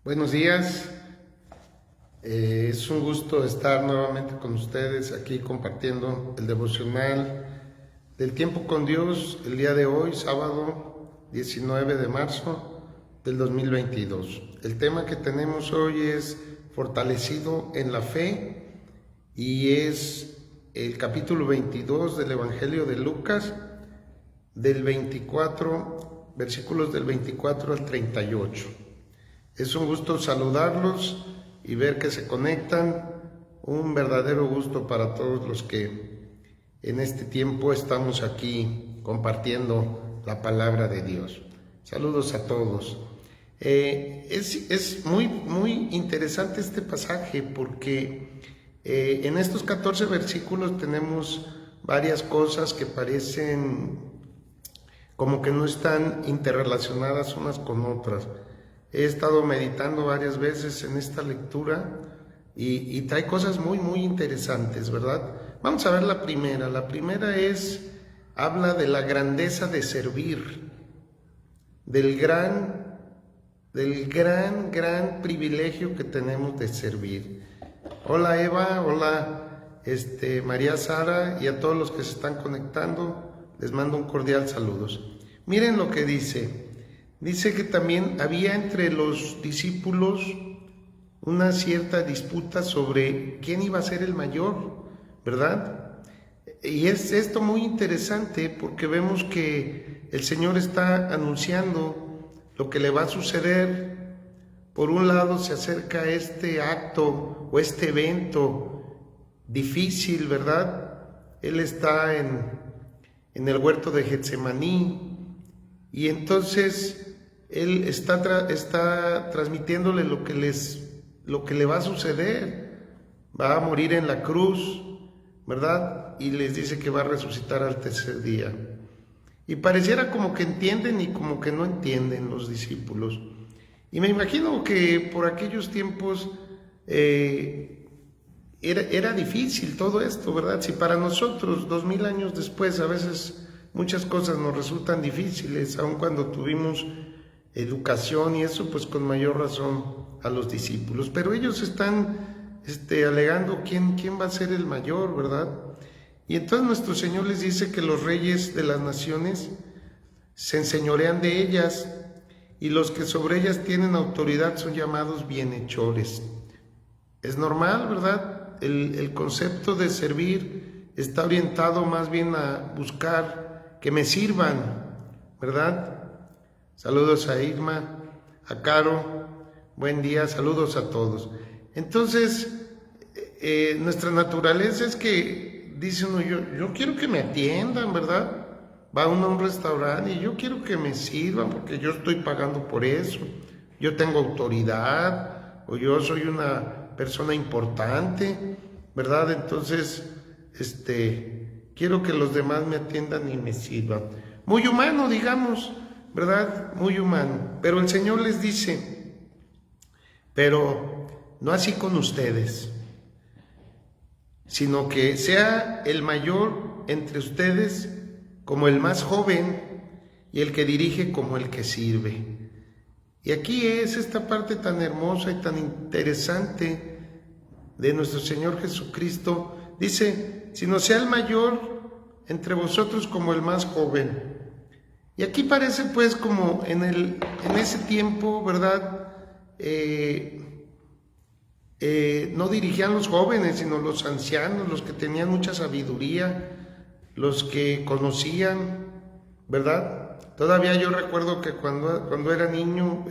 Buenos días, es un gusto estar nuevamente con ustedes aquí compartiendo el devocional del tiempo con Dios el día de hoy, sábado 19 de marzo del 2022. El tema que tenemos hoy es fortalecido en la fe y es el capítulo 22 del Evangelio de Lucas, del 24, versículos del 24 al 38. Es un gusto saludarlos y ver que se conectan. Un verdadero gusto para todos los que en este tiempo estamos aquí compartiendo la palabra de Dios. Saludos a todos. Es muy interesante este pasaje porque en estos 14 versículos tenemos varias cosas que parecen como que no están interrelacionadas unas con otras. He estado meditando varias veces en esta lectura y trae cosas muy interesantes, ¿verdad? Vamos a ver la primera. La primera habla de la grandeza de servir, del gran privilegio que tenemos de servir. Hola Eva, hola María Sara y a todos los que se están conectando, les mando un cordial saludos. Miren lo que dice. Dice que también había entre los discípulos una cierta disputa sobre quién iba a ser el mayor, ¿verdad? Y es esto muy interesante porque vemos que el Señor está anunciando lo que le va a suceder. Por un lado se acerca este acto o este evento difícil, ¿verdad? Él está en el huerto de Getsemaní y entonces Él está transmitiéndole lo que le va a suceder. Va a morir en la cruz, ¿verdad? Y les dice que va a resucitar al tercer día. Y pareciera como que entienden y como que no entienden los discípulos. Y me imagino que por aquellos tiempos era difícil todo esto, ¿verdad? Si para nosotros, 2000 años después, a veces muchas cosas nos resultan difíciles, aun cuando tuvimos educación y eso, pues con mayor razón a los discípulos. Pero ellos están alegando quién va a ser el mayor, ¿verdad? Y entonces nuestro Señor les dice que los reyes de las naciones se enseñorean de ellas y los que sobre ellas tienen autoridad son llamados bienhechores. Es normal, ¿verdad? El concepto de servir está orientado más bien a buscar que me sirvan, ¿verdad? Saludos a Irma, a Caro, buen día, saludos a todos. Entonces, nuestra naturaleza es que dice uno, yo quiero que me atiendan, ¿verdad? Va uno a un restaurante y yo quiero que me sirvan porque yo estoy pagando por eso. Yo tengo autoridad o yo soy una persona importante, ¿verdad? Entonces, quiero que los demás me atiendan y me sirvan. Muy humano, digamos, ¿verdad? Muy humano. Pero el Señor les dice, pero no así con ustedes, sino que sea el mayor entre ustedes como el más joven y el que dirige como el que sirve. Y aquí es esta parte tan hermosa y tan interesante de nuestro Señor Jesucristo. Dice, sino sea el mayor entre vosotros como el más joven. Y aquí parece pues como en ese tiempo, ¿verdad? No dirigían los jóvenes, sino los ancianos, los que tenían mucha sabiduría, los que conocían, ¿verdad? Todavía yo recuerdo que cuando era niño,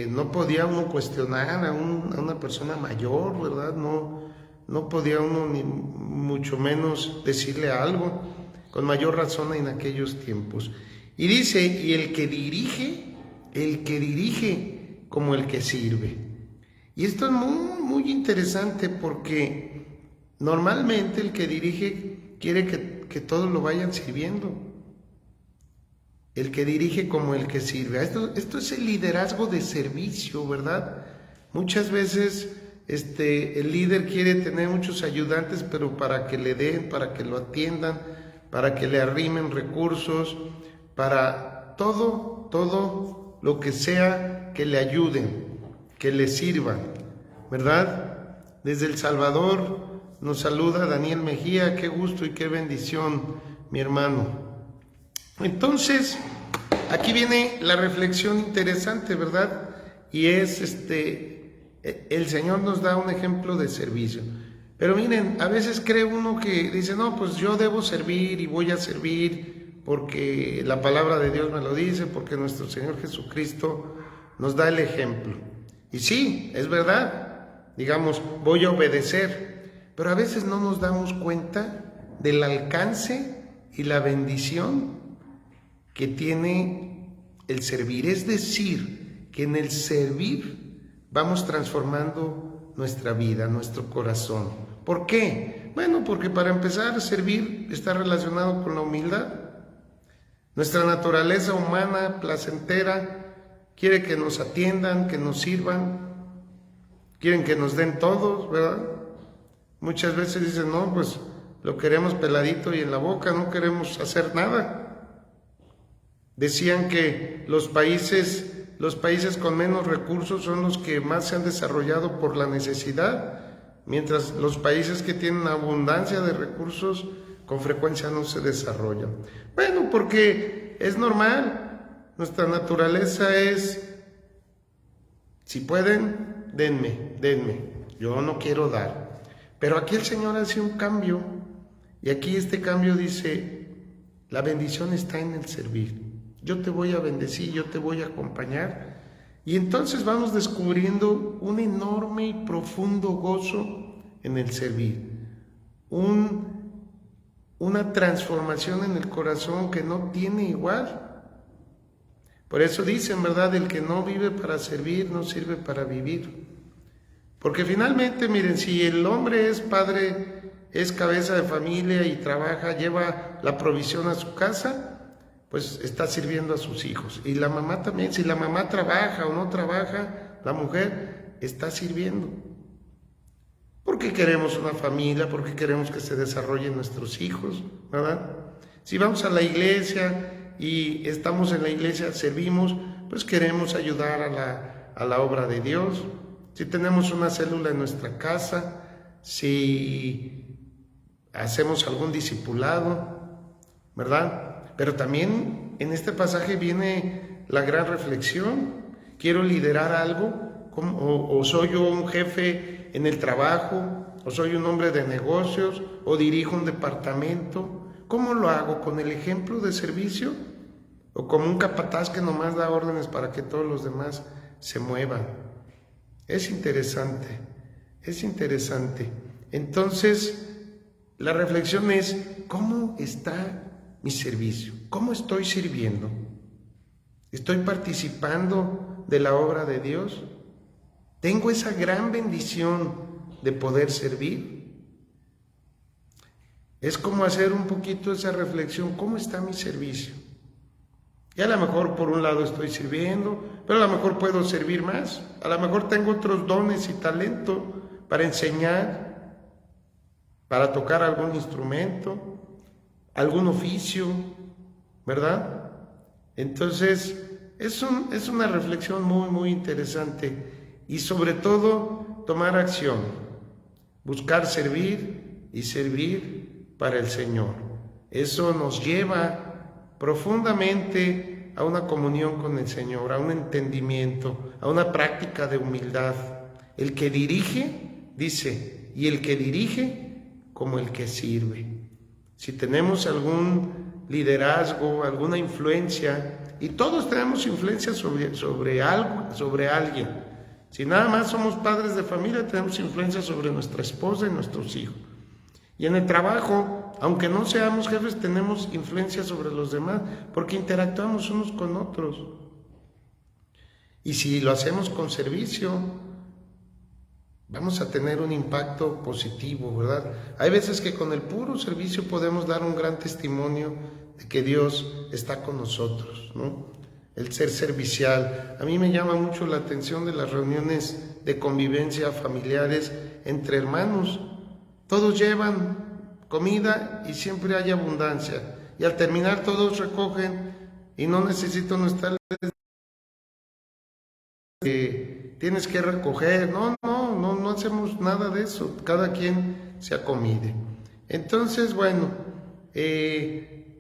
no podía uno cuestionar a una persona mayor, ¿verdad? No podía uno ni mucho menos decirle algo, con mayor razón en aquellos tiempos. Y dice, y el que dirige como el que sirve. Y esto es muy interesante porque normalmente el que dirige quiere que todos lo vayan sirviendo. El que dirige como el que sirve. Esto es el liderazgo de servicio, ¿verdad? Muchas veces el líder quiere tener muchos ayudantes, pero para que le den, para que lo atiendan, para que le arrimen recursos, para todo lo que sea que le ayuden, que le sirvan, ¿verdad? Desde El Salvador nos saluda Daniel Mejía, qué gusto y qué bendición, mi hermano. Entonces, aquí viene la reflexión interesante, ¿verdad? Y es el Señor nos da un ejemplo de servicio. Pero miren, a veces cree uno que dice, no, pues yo debo servir y voy a servir porque la palabra de Dios me lo dice, porque nuestro Señor Jesucristo nos da el ejemplo. Y sí, es verdad, digamos, voy a obedecer, pero a veces no nos damos cuenta del alcance y la bendición que tiene el servir. Es decir, que en el servir vamos transformando nuestra vida, nuestro corazón. ¿Por qué? Bueno, porque para empezar, servir está relacionado con la humildad. Nuestra naturaleza humana, placentera, quiere que nos atiendan, que nos sirvan, quieren que nos den todos, ¿verdad? Muchas veces dicen, no, pues lo queremos peladito y en la boca, no queremos hacer nada. Decían que los países con menos recursos son los que más se han desarrollado por la necesidad, mientras los países que tienen abundancia de recursos con frecuencia no se desarrollan. Bueno, porque es normal, nuestra naturaleza es, si pueden, denme, yo no quiero dar. Pero aquí el Señor hace un cambio, y aquí este cambio dice, la bendición está en el servir. Yo te voy a bendecir, yo te voy a acompañar. Y entonces vamos descubriendo un enorme y profundo gozo en el servir. Una transformación en el corazón que no tiene igual. Por eso dicen, ¿verdad? El que no vive para servir, no sirve para vivir. Porque finalmente, miren, si el hombre es padre, es cabeza de familia y trabaja, lleva la provisión a su casa, pues está sirviendo a sus hijos. Y la mamá también, si la mamá trabaja o no trabaja, la mujer está sirviendo. Porque queremos una familia, porque queremos que se desarrollen nuestros hijos, ¿verdad? Si vamos a la iglesia y estamos en la iglesia, servimos, pues queremos ayudar a la obra de Dios. Si tenemos una célula en nuestra casa, si hacemos algún discipulado, ¿verdad? Pero también en este pasaje viene la gran reflexión. ¿Quiero liderar algo? ¿O soy yo un jefe en el trabajo? ¿O soy un hombre de negocios? ¿O dirijo un departamento? ¿Cómo lo hago? ¿Con el ejemplo de servicio? ¿O como un capataz que nomás da órdenes para que todos los demás se muevan? Es interesante, es interesante. Entonces, la reflexión es, ¿cómo está mi servicio? ¿Cómo estoy sirviendo? ¿Estoy participando de la obra de Dios? ¿Tengo esa gran bendición de poder servir? Es como hacer un poquito esa reflexión, ¿cómo está mi servicio? Y a lo mejor por un lado estoy sirviendo, pero a lo mejor puedo servir más. A lo mejor tengo otros dones y talento para enseñar, para tocar algún instrumento, algún oficio, ¿verdad? Entonces, es una reflexión muy, muy interesante. Y sobre todo, tomar acción, buscar servir y servir para el Señor. Eso nos lleva profundamente a una comunión con el Señor, a un entendimiento, a una práctica de humildad. El que dirige, dice, y el que dirige como el que sirve. Si tenemos algún liderazgo, alguna influencia, y todos tenemos influencia sobre algo, sobre alguien. Si nada más somos padres de familia, tenemos influencia sobre nuestra esposa y nuestros hijos. Y en el trabajo, aunque no seamos jefes, tenemos influencia sobre los demás, porque interactuamos unos con otros. Y si lo hacemos con servicio, vamos a tener un impacto positivo, ¿verdad? Hay veces que con el puro servicio podemos dar un gran testimonio de que Dios está con nosotros, ¿no? El ser servicial. A mí me llama mucho la atención de las reuniones de convivencia familiares entre hermanos. Todos llevan comida y siempre hay abundancia. Y al terminar todos recogen y no necesito no estar tienes que recoger. No hacemos nada de eso, cada quien se acomide. Entonces, bueno,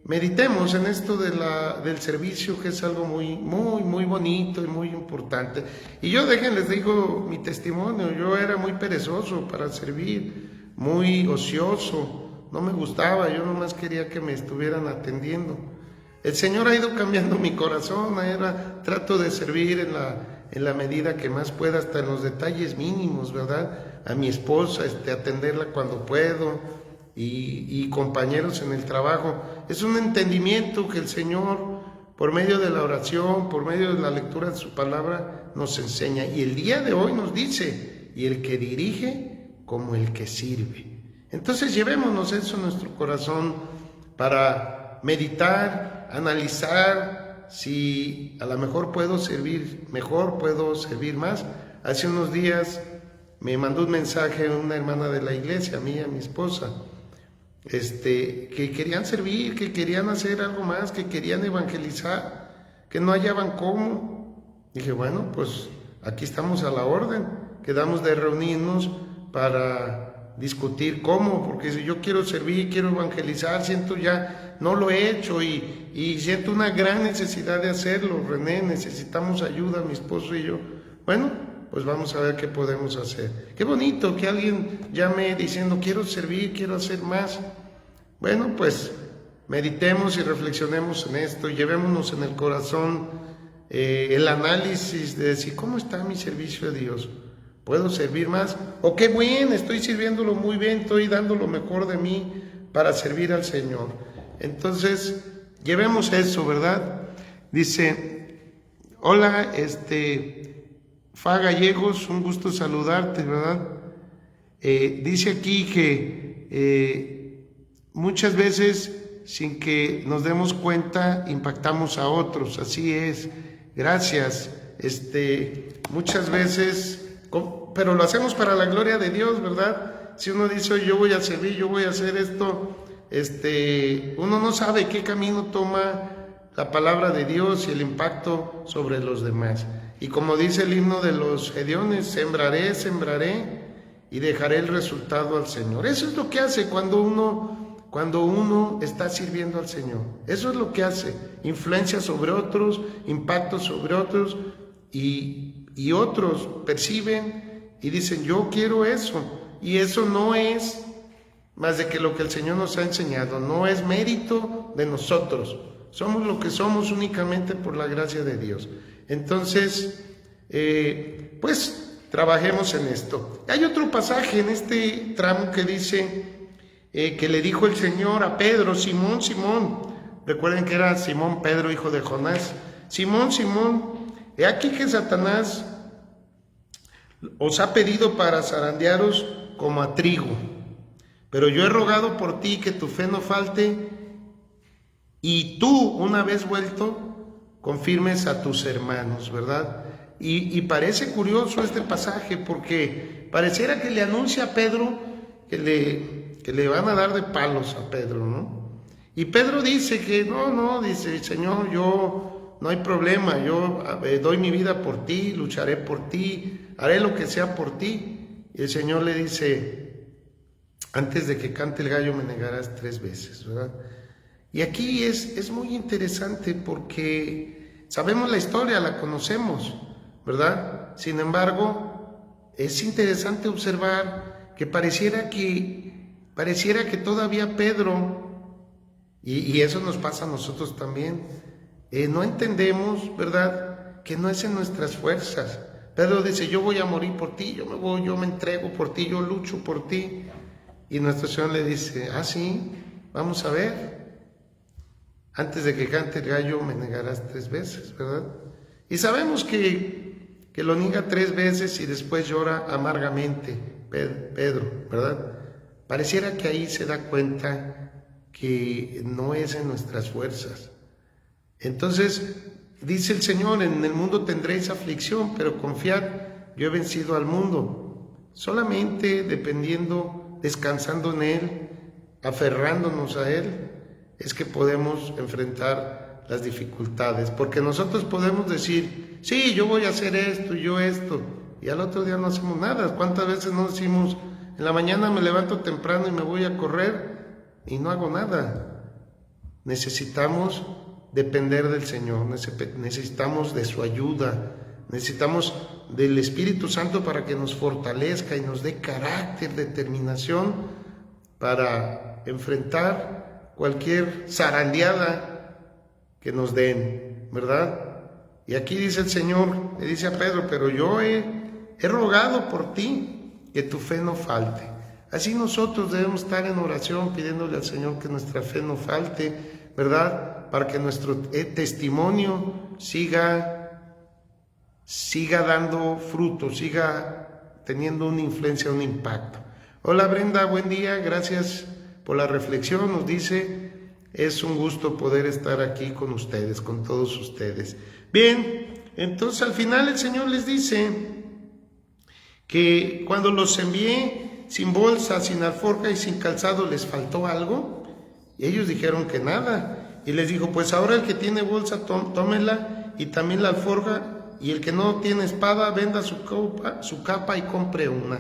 meditemos en esto del servicio, que es algo muy bonito y muy importante. Y yo, les digo mi testimonio, yo era muy perezoso para servir, muy ocioso, no me gustaba, yo nomás quería que me estuvieran atendiendo. El Señor ha ido cambiando mi corazón, trato de servir en la medida que más pueda, hasta en los detalles mínimos, ¿verdad? A mi esposa, atenderla cuando puedo, y compañeros en el trabajo. Es un entendimiento que el Señor, por medio de la oración, por medio de la lectura de su palabra, nos enseña. Y el día de hoy nos dice, y el que dirige como el que sirve. Entonces llevémonos eso en nuestro corazón para meditar, analizar si a lo mejor puedo servir mejor, puedo servir más. Hace unos días me mandó un mensaje una hermana de la iglesia, a mí, a mi esposa, que querían servir, que querían hacer algo más, que querían evangelizar, que no hallaban cómo. Dije, bueno, pues aquí estamos a la orden, quedamos de reunirnos para discutir cómo, porque si yo quiero servir, quiero evangelizar, siento ya, no lo he hecho y siento una gran necesidad de hacerlo. René, necesitamos ayuda, mi esposo y yo. Bueno, pues vamos a ver qué podemos hacer. Qué bonito que alguien llame diciendo, quiero servir, quiero hacer más. Bueno, pues meditemos y reflexionemos en esto, llevémonos en el corazón el análisis de decir, ¿cómo está mi servicio a Dios? ¿Puedo servir más? ¿O qué bien, estoy sirviéndolo muy bien, estoy dando lo mejor de mí para servir al Señor? Entonces, llevemos eso, ¿verdad? Dice, hola, Fa Gallegos, un gusto saludarte, ¿verdad? Dice aquí que muchas veces, sin que nos demos cuenta, impactamos a otros. Así es, gracias. Muchas veces, pero lo hacemos para la gloria de Dios, ¿verdad? Si uno dice, yo voy a servir, yo voy a hacer esto, uno no sabe qué camino toma la palabra de Dios y el impacto sobre los demás. Y como dice el himno de los Gedeones, sembraré y dejaré el resultado al Señor. Eso es lo que hace cuando uno está sirviendo al Señor. Eso es lo que hace, influencia sobre otros, impacto sobre otros, y otros perciben y dicen, yo quiero eso. Y eso no es más de que lo que el Señor nos ha enseñado, no es mérito de nosotros. Somos lo que somos únicamente por la gracia de Dios. Entonces, pues trabajemos en esto. Hay otro pasaje en este tramo que dice que le dijo el Señor a Pedro, Simón, Simón, recuerden que era Simón Pedro, hijo de Jonás, Simón, Simón, he aquí que Satanás os ha pedido para zarandearos como a trigo, pero yo he rogado por ti que tu fe no falte, y tú, una vez vuelto, confirmes a tus hermanos, ¿verdad? Y parece curioso este pasaje, porque pareciera que le anuncia a Pedro que le van a dar de palos a Pedro, ¿no? Y Pedro dice que dice, Señor, yo no hay problema, yo doy mi vida por ti, lucharé por ti, haré lo que sea por ti. Y el Señor le dice, antes de que cante el gallo me negarás 3 veces, ¿verdad? Y aquí es muy interesante porque sabemos la historia, la conocemos, ¿verdad? Sin embargo, es interesante observar que pareciera que todavía Pedro, y eso nos pasa a nosotros también, no entendemos, ¿verdad?, que no es en nuestras fuerzas. Pedro dice, yo voy a morir por ti, yo me entrego por ti, yo lucho por ti. Y nuestro Señor le dice, sí, vamos a ver. Antes de que cante el gallo me negarás 3 veces, ¿verdad? Y sabemos que lo niega 3 veces y después llora amargamente Pedro, ¿verdad? Pareciera que ahí se da cuenta que no es en nuestras fuerzas. Entonces, dice el Señor, en el mundo tendréis aflicción, pero confiad, yo he vencido al mundo. Solamente dependiendo, descansando en Él, aferrándonos a Él, es que podemos enfrentar las dificultades, porque nosotros podemos decir, sí, yo voy a hacer esto, yo esto, y al otro día no hacemos nada. ¿Cuántas veces no decimos, en la mañana me levanto temprano y me voy a correr y no hago nada? Necesitamos depender del Señor, necesitamos de su ayuda, necesitamos del Espíritu Santo para que nos fortalezca y nos dé carácter, determinación para enfrentar cualquier zarandeada que nos den, ¿verdad? Y aquí dice el Señor, le dice a Pedro, pero yo he rogado por ti que tu fe no falte. Así nosotros debemos estar en oración pidiéndole al Señor que nuestra fe no falte, ¿verdad? Para que nuestro testimonio siga dando fruto, siga teniendo una influencia, un impacto. Hola Brenda, buen día, gracias por la reflexión. Nos dice, es un gusto poder estar aquí con ustedes, con todos ustedes. Bien, entonces al final el Señor les dice que cuando los envié sin bolsa, sin alforja y sin calzado, ¿les faltó algo? Y ellos dijeron que nada. Y les dijo, pues ahora el que tiene bolsa, tómela, y también la alforja, y el que no tiene espada, venda su capa y compre una.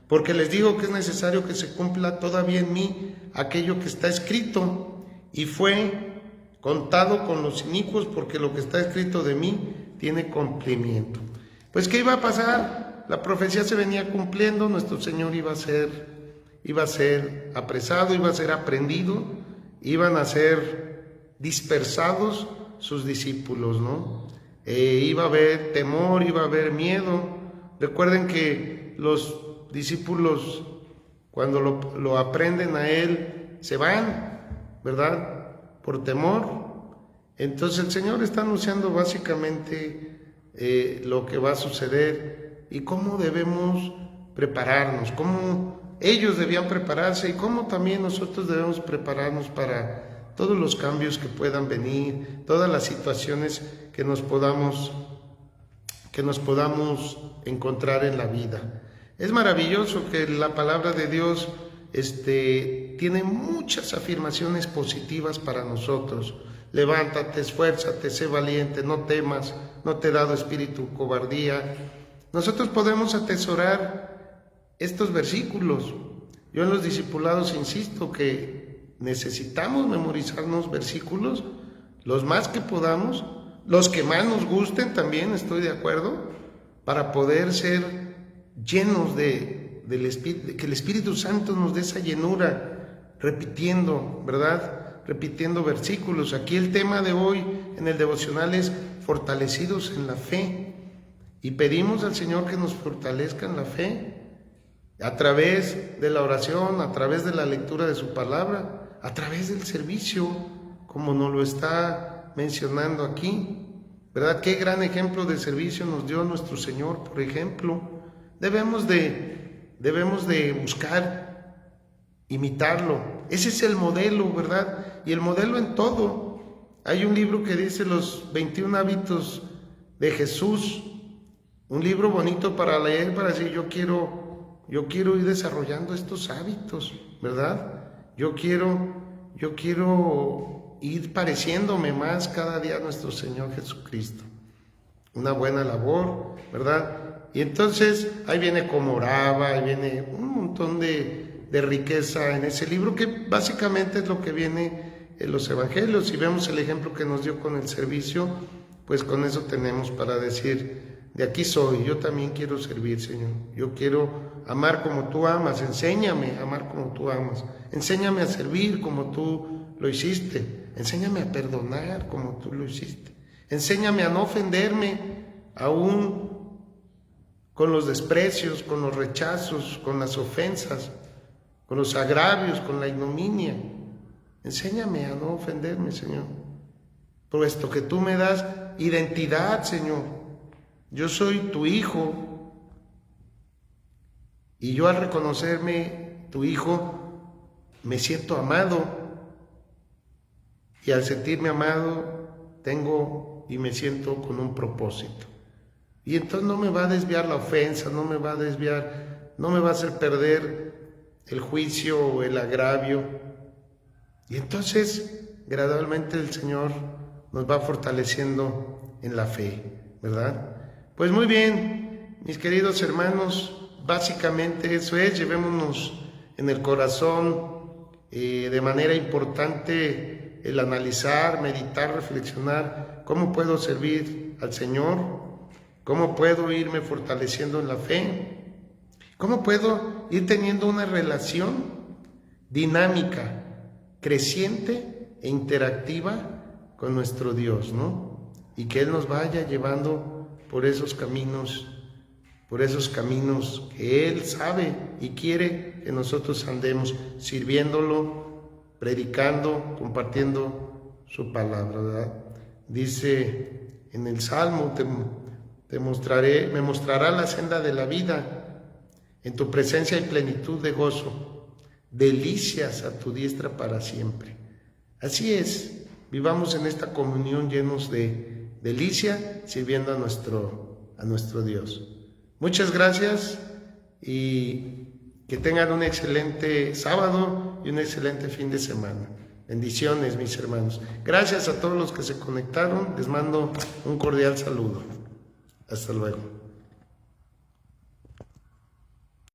Porque les digo que es necesario que se cumpla todavía en mí aquello que está escrito, y fue contado con los inicuos, porque lo que está escrito de mí tiene cumplimiento. Pues ¿qué iba a pasar? La profecía se venía cumpliendo, nuestro Señor iba a ser apresado, iba a ser aprendido, iban a ser dispersados sus discípulos, ¿no? Iba a haber temor, iba a haber miedo. Recuerden que los discípulos, cuando lo aprenden a Él, se van, ¿verdad? Por temor. Entonces el Señor está anunciando básicamente lo que va a suceder y cómo debemos prepararnos, cómo ellos debían prepararse y cómo también nosotros debemos prepararnos para todos los cambios que puedan venir, todas las situaciones que nos podamos encontrar en la vida. Es maravilloso que la palabra de Dios tiene muchas afirmaciones positivas para nosotros. Levántate, esfuérzate, sé valiente, no temas, no te he dado espíritu cobardía. Nosotros podemos atesorar estos versículos. Yo en los discipulados insisto que necesitamos memorizarnos versículos, los más que podamos, los que más nos gusten también, estoy de acuerdo, para poder ser llenos del Espíritu, que el Espíritu Santo nos dé esa llenura, repitiendo, ¿verdad? Repitiendo versículos. Aquí el tema de hoy en el devocional es fortalecidos en la fe, y pedimos al Señor que nos fortalezca en la fe a través de la oración, a través de la lectura de su palabra, a través del servicio, como nos lo está mencionando aquí, ¿verdad? Qué gran ejemplo de servicio nos dio nuestro Señor, por ejemplo. Debemos de buscar imitarlo. Ese es el modelo, ¿verdad? Y el modelo en todo. Hay un libro que dice los 21 hábitos de Jesús, un libro bonito para leer, para decir, yo quiero ir desarrollando estos hábitos, ¿verdad? Yo quiero ir pareciéndome más cada día a nuestro Señor Jesucristo. Una buena labor, ¿verdad? Y entonces ahí viene cómo oraba, ahí viene un montón de riqueza en ese libro, que básicamente es lo que viene en los evangelios. Si vemos el ejemplo que nos dio con el servicio, pues con eso tenemos para decir, de aquí soy, yo también quiero servir, Señor. Yo quiero amar como tú amas, enséñame a amar como tú amas, enséñame a servir como tú lo hiciste, enséñame a perdonar como tú lo hiciste, enséñame a no ofenderme aún con los desprecios, con los rechazos, con las ofensas, con los agravios, con la ignominia. Enséñame a no ofenderme, Señor, puesto que tú me das identidad, Señor. Yo soy tu hijo, y yo al reconocerme tu hijo me siento amado, y al sentirme amado tengo y me siento con un propósito. Y entonces no me va a desviar la ofensa, no me va a hacer perder el juicio o el agravio. Y entonces gradualmente el Señor nos va fortaleciendo en la fe, ¿verdad? Pues muy bien, mis queridos hermanos, básicamente eso es, llevémonos en el corazón de manera importante el analizar, meditar, reflexionar, cómo puedo servir al Señor, cómo puedo irme fortaleciendo en la fe, cómo puedo ir teniendo una relación dinámica, creciente e interactiva con nuestro Dios, ¿no? Y que Él nos vaya llevando por esos caminos que Él sabe y quiere que nosotros andemos, sirviéndolo, predicando, compartiendo su palabra, ¿verdad? Dice en el Salmo, me mostrará la senda de la vida, en tu presencia hay plenitud de gozo, delicias a tu diestra para siempre. Así es, vivamos en esta comunión llenos de delicia, sirviendo a nuestro Dios. Muchas gracias y que tengan un excelente sábado y un excelente fin de semana. Bendiciones, mis hermanos. Gracias a todos los que se conectaron. Les mando un cordial saludo. Hasta luego.